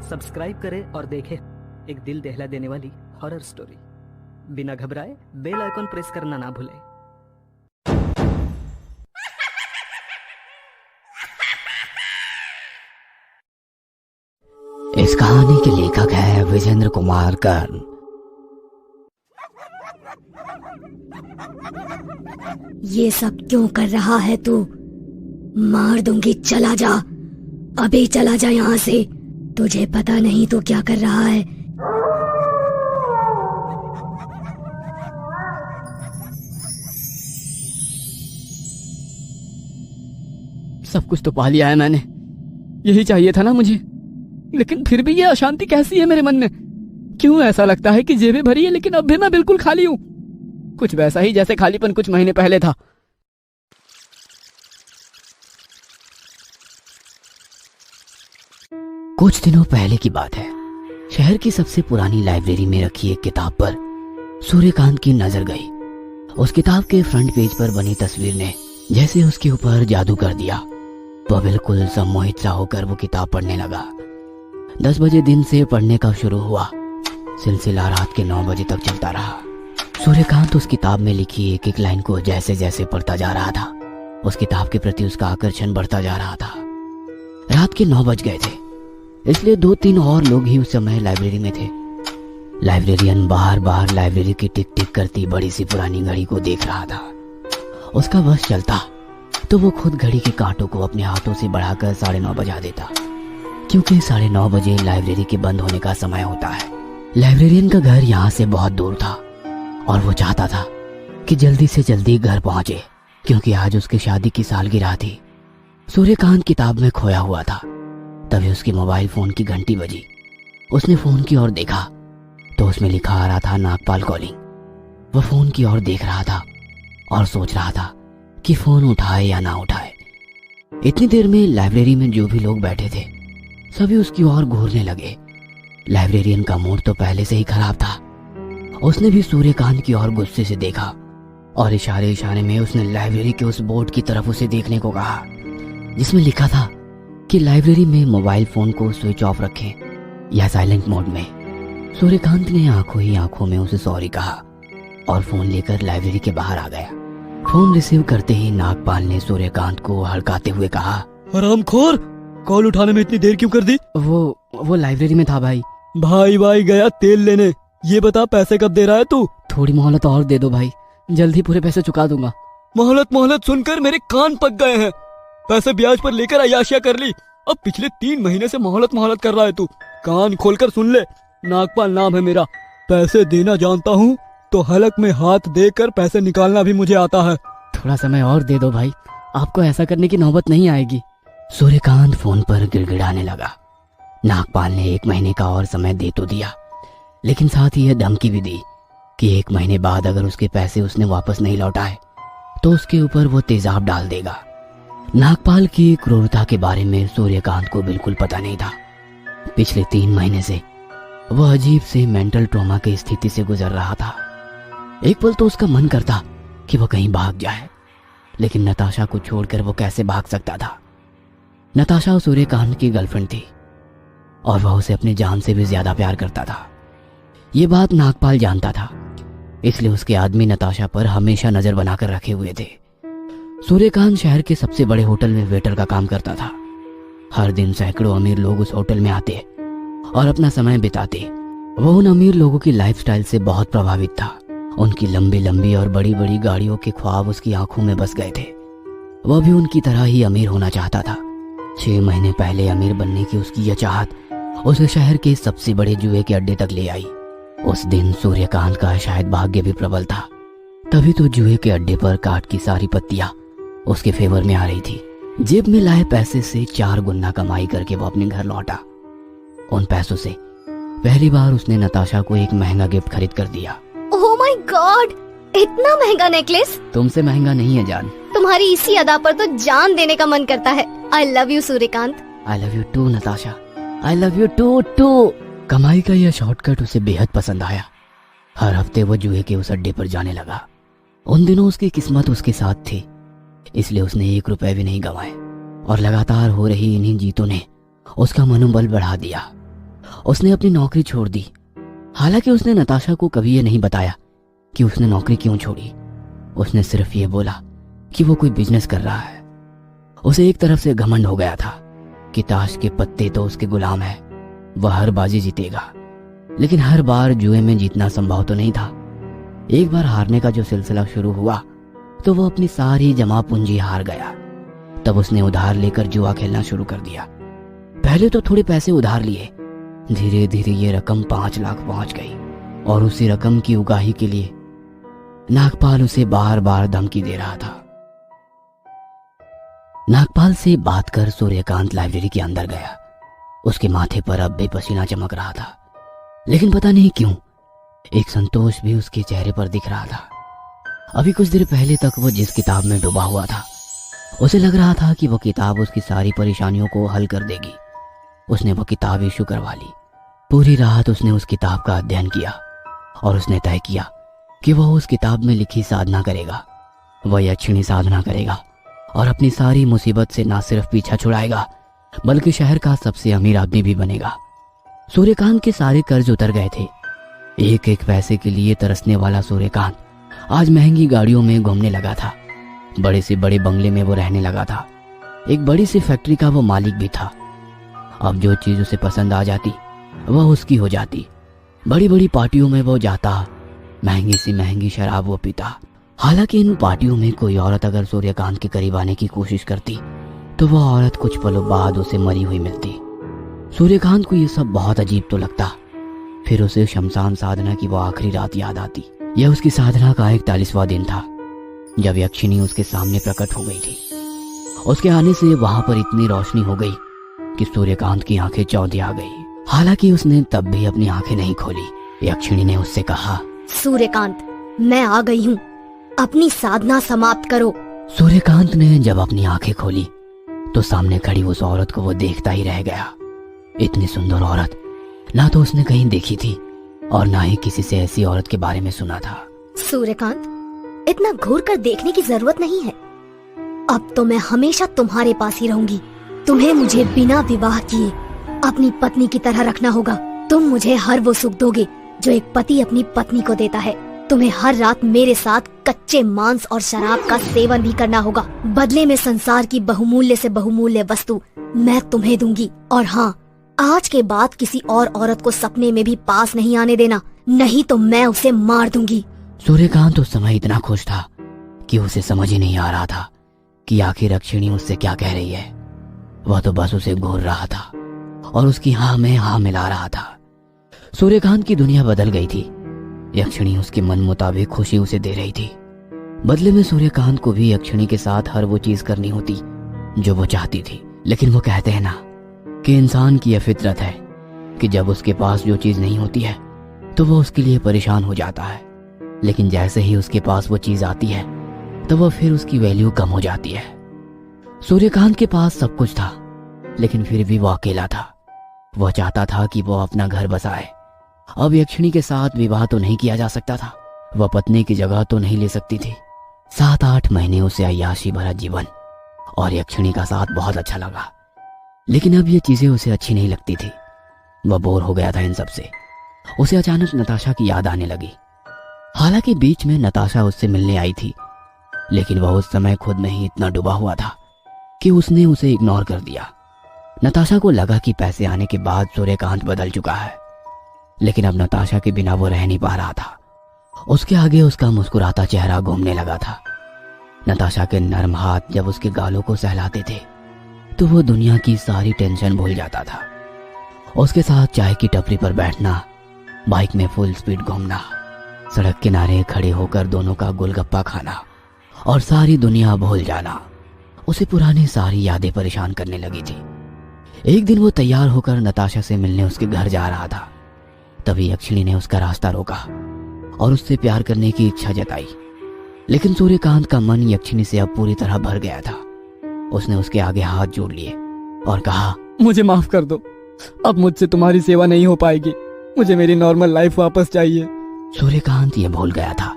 Subscribe करें और देखें एक दिल दहला देने वाली हॉरर स्टोरी। बिना घबराए बेल आइकॉन प्रेस करना ना भूलें। इस कहानी के लेखक है विजेंद्र कुमार कर्ण। ये सब क्यों कर रहा है तू? मार दूंगी, चला जा, अभी चला जा यहाँ से। तुझे पता नहीं तू क्या कर रहा है। सब कुछ तो पा लिया है मैंने, यही चाहिए था ना मुझे। लेकिन फिर भी ये अशांति कैसी है मेरे मन में? क्यों ऐसा लगता है कि जेबें भरी है लेकिन अब भी मैं बिल्कुल खाली हूँ। कुछ वैसा ही जैसे खालीपन कुछ महीने पहले था। कुछ दिनों पहले की बात है। शहर की सबसे पुरानी लाइब्रेरी में रखी एक किताब पर सूर्यकांत की नजर गई। उस किताब के फ्रंट पेज पर बनी तस्वीर ने जैसे उसके ऊपर जादू कर दिया। वह बिल्कुल सम्मोहित सा होकर वो किताब पढ़ने लगा। 10 बजे दिन से पढ़ने का शुरू हुआ, सिलसिला रात के 9 बजे तक चलता रहा। सूर्यकांत उस किताब में लिखी एक एक लाइन को जैसे जैसे पढ़ता जा रहा था, उस किताब के प्रति उसका आकर्षण बढ़ता जा रहा था। रात के 9 बज गए थे, इसलिए 2-3 और लोग ही उस समय लाइब्रेरी में थे। लाइब्रेरियन बाहर बाहर लाइब्रेरी की टिक टिक करती बड़ी सी पुरानी घड़ी को देख रहा था। उसका बस चलता तो वो खुद घड़ी के कांटों को अपने हाथों से बढ़ाकर 9:30 बजा देता, क्योंकि 9:30 बजे लाइब्रेरी के बंद होने का समय होता है। लाइब्रेरियन का घर यहाँ से बहुत दूर था और वो चाहता था कि जल्दी से जल्दी घर पहुंचे, क्योंकि आज उसकी शादी की सालगिरह थी। सूर्यकांत किताब में खोया हुआ था। तभी उसके मोबाइल फोन की घंटी बजी। उसने फोन की ओर देखा तो उसमें लिखा आ रहा था नागपाल कॉलिंग। वह फोन की ओर देख रहा था और सोच रहा था कि फोन उठाए या ना उठाए। इतनी देर में लाइब्रेरी में जो भी लोग बैठे थे सभी उसकी ओर घूरने लगे। लाइब्रेरियन का मूड तो पहले से ही खराब था। उसने भी सूर्यकांत की ओर गुस्से से देखा और इशारे इशारे में उसने लाइब्रेरी के उस बोर्ड की तरफ उसे देखने को कहा, जिसमें लिखा था कि लाइब्रेरी में मोबाइल फोन को स्विच ऑफ रखें या साइलेंट मोड में। सूर्यकांत ने आंखों ही आंखों में उसे सॉरी कहा और फोन लेकर लाइब्रेरी के बाहर आ गया। फोन रिसीव करते ही नागपाल ने सूर्यकांत को हड़काते हुए कहा, हरामखोर, कॉल उठाने में इतनी देर क्यों कर दी? वो लाइब्रेरी में था भाई। भाई गया तेल लेने। ये बता पैसे कब दे रहा है तू? थोड़ी मोहलत और दे दो भाई, जल्दी पूरे पैसे चुका दूंगा। मोहलत सुनकर मेरे कान पक गए हैं। पैसे ब्याज पर लेकर अय्याशियां कर ली। अब पिछले 3 महीने से मोहलत कर रहा है तू। कान खोलकर सुन ले, नागपाल नाम है मेरा। पैसे देना जानता हूँ तो हलक में हाथ देकर पैसे निकालना भी मुझे आता है। थोड़ा समय और दे दो भाई, आपको ऐसा करने की नौबत नहीं आएगी। सूर्यकांत फोन पर गिड़गिड़ाने लगा। नागपाल ने 1 महीने का और समय दे तो दिया, लेकिन साथ ही यह धमकी भी दी कि 1 महीने बाद अगर उसके पैसे उसने वापस नहीं लौटाए तो उसके ऊपर वो तेजाब डाल देगा। नागपाल की क्रूरता के बारे में सूर्यकांत को बिल्कुल पता नहीं था। पिछले 3 महीने से वह अजीब से मेंटल ट्रॉमा की स्थिति से गुजर रहा था। एक पल तो उसका मन करता कि वह कहीं भाग जाए, लेकिन नताशा को छोड़कर वो कैसे भाग सकता था? नताशा सूर्यकांत की गर्लफ्रेंड थी और वह उसे अपनी जान से भी ज्यादा प्यार करता था। ये बात नागपाल जानता था, इसलिए उसके आदमी नताशा पर हमेशा नजर बनाकर रखे हुए थे। सूर्यकांत शहर के सबसे बड़े होटल में वेटर का काम करता था। हर दिन सैकड़ों अमीर लोग उस होटल में आते और अपना समय बिताते। वह उन अमीर लोगों की लाइफस्टाइल से बहुत प्रभावित था। उनकी लंबी लंबी और बड़ी बड़ी गाड़ियों के ख्वाब उसकी आंखों में बस गए थे। वह भी उनकी तरह ही अमीर होना चाहता था। 6 महीने पहले अमीर बनने की उसकी यह चाहत उसे शहर के सबसे बड़े जुए के अड्डे तक ले आई। उस दिन सूर्यकांत का शायद भाग्य भी प्रबल था। तभी तो जुए के अड्डे पर काट की सारी पत्तियां उसके फेवर में आ रही थी। जेब में लाए पैसे से 4 गुना कमाई करके वो अपने घर लौटा। उन पैसों से पहली बार उसने नताशा को एक महंगा गिफ्ट खरीद कर दिया। ओह माय गॉड, इतना महंगा नेकलेस! तुमसे महंगा नहीं है जान। तुम्हारी इसी अदा पर तो जान देने का मन करता है। I love you Suryakant. I love you too Natasha. I love you too. कमाई का यह शॉर्टकट उसे बेहद पसंद आया। हर हफ्ते वो जुए के उस अड्डे पर जाने लगा। उन दिनों उसकी किस्मत उसके साथ थी, इसलिए उसने 1 रुपए भी नहीं गंवाए और लगातार हो रही इन्हीं जीतों ने उसका मनोबल बढ़ा दिया। उसने अपनी नौकरी छोड़ दी। हालांकि उसने नताशा को कभी ये नहीं बताया कि उसने नौकरी क्यों छोड़ी। उसने सिर्फ ये बोला कि वो कोई बिजनेस कर रहा है। उसे एक तरफ से घमंड हो गया था कि ताश के पत्ते तो उसके गुलाम है, वह हर बाजी जीतेगा। लेकिन हर बार जुए में जीतना संभव तो नहीं था। एक बार हारने का जो सिलसिला शुरू हुआ तो वो अपनी सारी जमा पूंजी हार गया। तब उसने उधार लेकर जुआ खेलना शुरू कर दिया। पहले तो थोड़े पैसे उधार लिए, धीरे धीरे ये रकम 5 लाख पहुंच गई और उसी रकम की उगाही के लिए नागपाल उसे बार बार धमकी दे रहा था। नागपाल से बात कर सूर्यकांत लाइब्रेरी के अंदर गया। उसके माथे पर अब भी पसीना चमक रहा था, लेकिन पता नहीं क्यों एक संतोष भी उसके चेहरे पर दिख रहा था। अभी कुछ देर पहले तक वो जिस किताब में डूबा हुआ था, उसे लग रहा था कि वो किताब उसकी सारी परेशानियों को हल कर देगी। उसने वो किताब इशू करवा ली। पूरी रात उसने उस किताब का अध्ययन किया और उसने तय किया कि वह उस किताब में लिखी साधना करेगा। वह यक्षिणी साधना करेगा और अपनी सारी मुसीबत से ना सिर्फ पीछा छुड़ाएगा बल्कि शहर का सबसे अमीर आदमी भी बनेगा। सूर्यकांत के सारे कर्ज उतर गए थे। एक एक पैसे के लिए तरसने वाला सूर्यकांत आज महंगी गाड़ियों में घूमने लगा था। बड़े से बड़े बंगले में वो रहने लगा था। एक बड़ी सी फैक्ट्री का वो मालिक भी था। अब जो चीज उसे पसंद आ जाती वह उसकी हो जाती। बड़ी बड़ी पार्टियों में वो जाता, महंगी सी महंगी शराब वो पीता। हालांकि इन पार्टियों में कोई औरत अगर सूर्यकांत के करीब आने की कोशिश करती तो वह औरत कुछ पलों बाद उसे मरी हुई मिलती। सूर्यकांत को ये सब बहुत अजीब तो लगता। फिर उसे शमशान साधना की वो आखिरी रात याद आती। यह उसकी साधना का 41वां दिन था जब यक्षिणी उसके सामने प्रकट हो गई थी। उसके आने से वहां पर इतनी रोशनी हो गई कि सूर्यकांत की आंखें चौंधी आ गई। हालांकि उसने तब भी अपनी आंखें नहीं खोली। यक्षिणी ने उससे कहा, सूर्यकांत, मैं आ गई हूँ, अपनी साधना समाप्त करो। सूर्यकांत ने जब अपनी आंखें खोली तो सामने खड़ी उस औरत को वो देखता ही रह गया। इतनी सुंदर औरत ना तो उसने कहीं देखी थी और ना ही किसी से ऐसी औरत के बारे में सुना था। सूर्यकांत, इतना घूर कर देखने की जरूरत नहीं है। अब तो मैं हमेशा तुम्हारे पास ही रहूंगी। तुम्हें मुझे बिना विवाह किए अपनी पत्नी की तरह रखना होगा। तुम मुझे हर वो सुख दोगे जो एक पति अपनी पत्नी को देता है। तुम्हें हर रात मेरे साथ कच्चे मांस और शराब का सेवन भी करना होगा। बदले में संसार की बहुमूल्य से बहुमूल्य वस्तु मैं तुम्हें दूंगी। और हाँ, आज के बाद किसी और औरत को सपने में भी पास नहीं आने देना, नहीं तो मैं उसे मार दूंगी। सूर्यकांत उस समय इतना खुश था कि उसे समझ ही नहीं आ रहा था कि आखिर यक्षिणी उससे क्या कह रही है। वह तो बस उसे घूर रहा था और उसकी हाँ में हाँ मिला रहा था। सूर्यकांत की दुनिया बदल गई थी। यक्षिणी उसके मन मुताबिक खुशी उसे दे रही थी। बदले में सूर्यकांत को भी यक्षिणी के साथ हर वो चीज करनी होती जो वो चाहती थी। लेकिन वो कहते हैं ना कि इंसान की यह फितरत है कि जब उसके पास जो चीज नहीं होती है तो वो उसके लिए परेशान हो जाता है। लेकिन जैसे ही उसके पास वो चीज आती है तो वह फिर उसकी वैल्यू कम हो जाती है। सूर्यकांत के पास सब कुछ था, लेकिन फिर भी वो अकेला था। वह चाहता था कि वो अपना घर बसाए। अब यक्षिणी के साथ विवाह तो नहीं किया जा सकता था। वह पत्नी की जगह तो नहीं ले सकती थी। 7-8 महीने उसे अय्याशी भरा जीवन और यक्षिणी का साथ बहुत अच्छा लगा। लेकिन अब ये चीजें उसे अच्छी नहीं लगती थी। वह बोर हो गया था इन सब से। उसे अचानक नताशा की याद आने लगी। हालांकि बीच में नताशा उससे मिलने आई थी, लेकिन वह उस समय खुद में ही इतना डूबा हुआ था कि उसने उसे इग्नोर कर दिया। नताशा को लगा कि पैसे आने के बाद सूर्यकांत बदल चुका है, लेकिन अब नताशा के बिना वो रह नहीं पा रहा था। उसके आगे उसका मुस्कुराता चेहरा घूमने लगा था। नताशा के नरम हाथ जब उसके गालों को सहलाते थे तो वो दुनिया की सारी टेंशन भूल जाता था। उसके साथ चाय की टपरी पर बैठना, बाइक में फुल स्पीड घूमना, सड़क किनारे खड़े होकर दोनों का गोलगप्पा खाना और सारी दुनिया भूल जाना, उसे पुरानी सारी यादें परेशान करने लगी थी। एक दिन वो तैयार होकर नताशा से मिलने उसके घर जा रहा था। तभी यक्षिणी ने उसका रास्ता रोका और उससे प्यार करने की इच्छा जताई। लेकिन सूर्यकांत का मन यक्षिणी से अब पूरी तरह भर गया था। उसने उसके आगे हाथ जोड़ लिए और कहा, मुझे माफ कर दो, अब मुझसे तुम्हारी सेवा नहीं हो पाएगी। मुझे मेरी नॉर्मल लाइफ वापस चाहिए। सूर्यकांत ये भूल गया था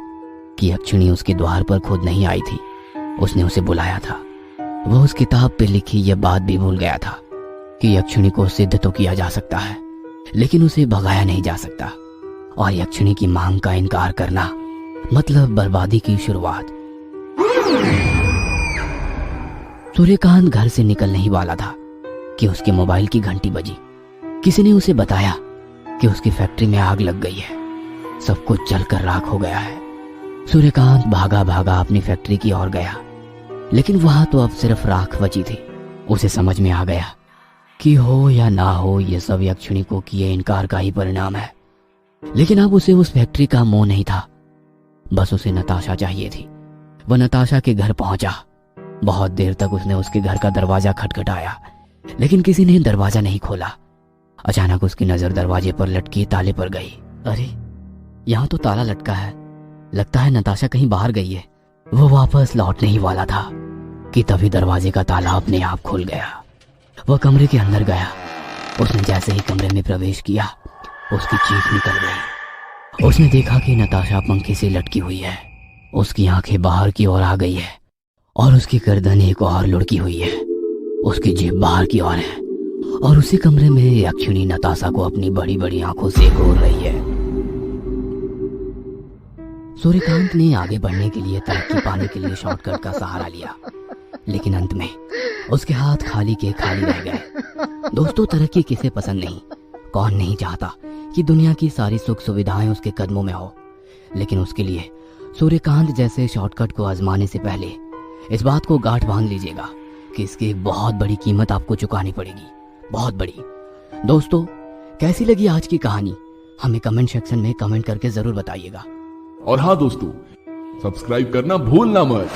कि यक्षिणी उसके द्वार पर खुद नहीं आई थी, उसने उसे बुलाया था। वह उस किताब पे लिखी यह बात भी भूल गया था कि यक्षिणी को सिद्ध तो किया जा सकता है, लेकिन उसे भगाया नहीं जा सकता और यक्षिणी की मांग का इनकार करना मतलब बर्बादी की शुरुआत। सूर्यकांत घर से निकलने ही वाला था कि उसके मोबाइल की घंटी बजी। किसी ने उसे बताया कि उसकी फैक्ट्री में आग लग गई है, सब कुछ जलकर राख हो गया है। सूर्यकांत भागा भागा अपनी फैक्ट्री की ओर गया, लेकिन वहां तो अब सिर्फ राख बची थी। उसे समझ में आ गया कि हो या ना हो ये सब यक्षिणी को किए इनकार का ही परिणाम है। लेकिन अब उसे उस फैक्ट्री का मोह नहीं था, बस उसे नताशा चाहिए थी। वह नताशा के घर पहुंचा। बहुत देर तक उसने उसके घर का दरवाजा खटखटाया, लेकिन किसी ने दरवाजा नहीं खोला। अचानक उसकी नजर दरवाजे पर लटके ताले पर गई। अरे यहाँ तो ताला लटका है, लगता है नताशा कहीं बाहर गई है। वो वापस लौटने ही वाला था कि तभी दरवाजे का ताला अपने आप खुल गया। वह कमरे के अंदर गया। उसने जैसे ही कमरे में प्रवेश किया, उसकी चीख निकल गई। उसने देखा कि नताशा पंखे से लटकी हुई है। उसकी आंखें बाहर की ओर आ गई है और उसकी गर्दन एक और लुढ़की हुई है। उसकी जीभ बाहर की ओर है और उसी कमरे में यक्षिणी नताशा को अपनी बड़ी बड़ी आंखों से घूर रही है। सूर्यकांत ने आगे बढ़ने के लिए तरक्की पाने के लिए शॉर्टकट का सहारा लिया, लेकिन अंत में उसके हाथ खाली के खाली रह गए। दोस्तों, तरक्की किसे पसंद नहीं? कौन नहीं चाहता कि दुनिया की सारी सुख सुविधाएं उसके कदमों में हो? लेकिन उसके लिए सूर्यकांत जैसे शॉर्टकट को आजमाने से पहले इस बात को गांठ बांध लीजिएगा कि इसकी बहुत बड़ी कीमत आपको चुकानी पड़ेगी, बहुत बड़ी। दोस्तों, कैसी लगी आज की कहानी? हमें कमेंट सेक्शन में कमेंट करके जरूर बताइएगा। और हाँ दोस्तों, सब्सक्राइब करना भूलना मत।